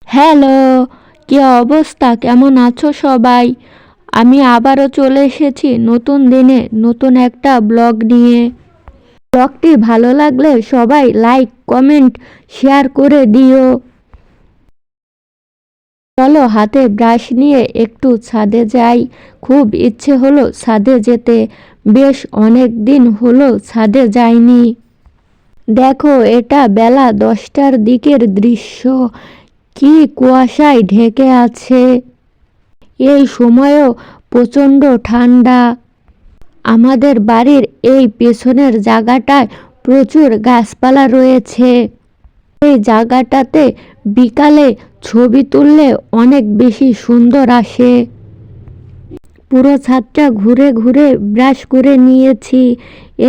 Hello, কি অবস্থা? কেমন আছো সবাই? আমি আবারও চলে এসেছি নতুন দিনে নতুন একটা ব্লগ নিয়ে। ব্লগটি ভালো লাগলে সবাই লাইক, কমেন্ট, শেয়ার করে দিও। চলো হাতে ব্রাশ নিয়ে একটু ছাদে যাই। খুব ইচ্ছে হলো ছাদে যেতে। বেশ অনেক দিন হলো ছাদে যাইনি। দেখো, এটা বেলা 10টার দিকের দৃশ্য। কি কুয়াশায় ঢেকে আছে। এই সময়ও প্রচণ্ড ঠান্ডা। আমাদের বাড়ির এই পেছনের জায়গাটায় প্রচুর গাছপালা রয়েছে। এই জায়গাটাতে বিকালে ছবি তুললে অনেক বেশি সুন্দর আসে। পুরো ছাদটা ঘুরে ঘুরে ব্রাশ করে নিয়েছি।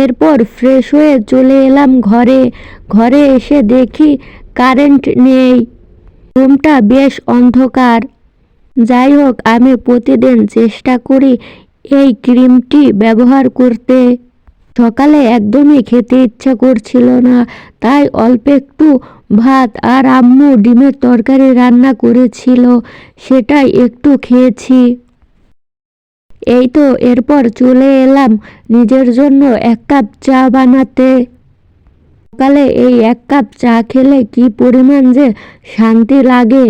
এরপর ফ্রেশ হয়ে চলে এলাম ঘরে। ঘরে এসে দেখি কারেন্ট নেই। রুমটা বেশ অন্ধকার। যাই হোক, আমি প্রতিদিন চেষ্টা করি এই ক্রিমটি ব্যবহার করতে। সকালে একদমই খেতে ইচ্ছা করছিল না, তাই অল্প একটু ভাত আর আম্মু ডিমের তরকারি রান্না করেছিল, সেটাই একটু খেয়েছি। এই তো এরপর চলে এলাম নিজের জন্য 1 কাপ চা বানাতে। সকালে এই 1 কাপ চা খেলে কি পরিমাণ যে শান্তি লাগে।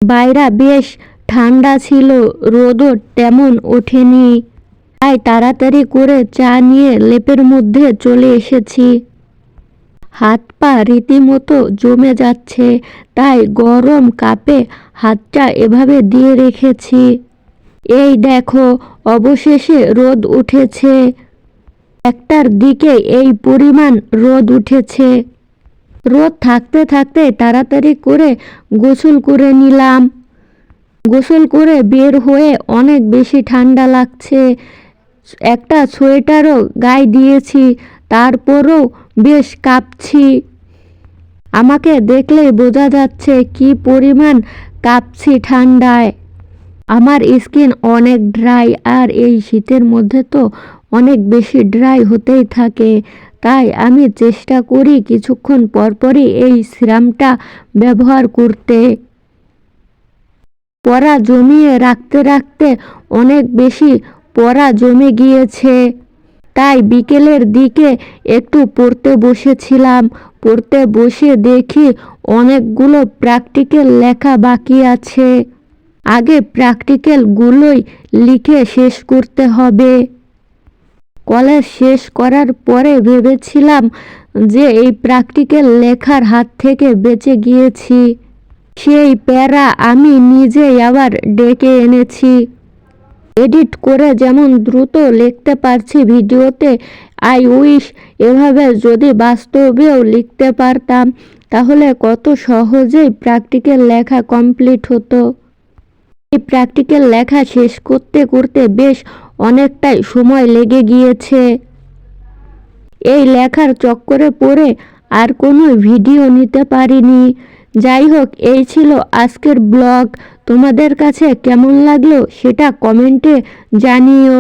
বাইরে বেশ ঠান্ডা ছিল, রোদও তেমন ওঠেনি। তাই তাড়াতাড়ি করে চা নিয়ে লেপের মধ্যে চলে এসেছি। হাত পা রীতিমতো জমে যাচ্ছে, তাই গরম কাপে হাতটা এভাবে দিয়ে রেখেছি। এই দেখো, অবশেষে রোদ উঠেছে। 1টার দিকে এই পরিমাণ রোদ উঠেছে। রোদ থাকতে থাকতে তাড়াতাড়ি করে গোসল করে নিলাম। গোসল করে বের হয়ে অনেক বেশি ঠান্ডা লাগছে। একটা সোয়েটারও গায়ে দিয়েছি, তারপরও বেশ কাঁপছি। আমাকে দেখলেই বোঝা যাচ্ছে কি পরিমাণ কাঁপছি ঠান্ডায়। আমার স্কিন অনেক ড্রাই, আর এই শীতের মধ্যে তো অনেক বেশি ড্রাই হতেই থাকে। তাই আমি চেষ্টা করি কিছুক্ষণ পরপরই এই সিরামটা ব্যবহার করতে। পড়া জমিয়ে রাখতে রাখতে অনেক বেশি পড়া জমে গিয়েছে। তাই বিকেলের দিকে একটু পড়তে বসেছিলাম। পড়তে বসে দেখি অনেকগুলো প্র্যাকটিক্যাল লেখা বাকি আছে। আগে প্র্যাকটিক্যালগুলোই লিখে শেষ করতে হবে। কলেজ শেষ করার পরে ভেবেছিলাম যে এই প্র্যাকটিক্যাল লেখার হাত থেকে বেঁচে গিয়েছি। সেই প্যারা আমি নিজেই আবার ডেকে এনেছি। এডিট করে যেমন দ্রুত লিখতে পারছি ভিডিওতে, আই উইশ এভাবে যদি বাস্তবেও লিখতে পারতাম, তাহলে কত সহজেই প্র্যাকটিক্যাল লেখা কমপ্লিট হতো। এই প্র্যাকটিক্যাল লেখা শেষ করতে করতে বেশ অনেকটাই সময় লেগে গিয়েছে। এই লেখার চক্করে পড়ে আর কোনো ভিডিও নিতে পারিনি। যাই হোক, এই ছিল আজকের ব্লগ। তোমাদের কাছে কেমন লাগলো সেটা কমেন্টে জানিও।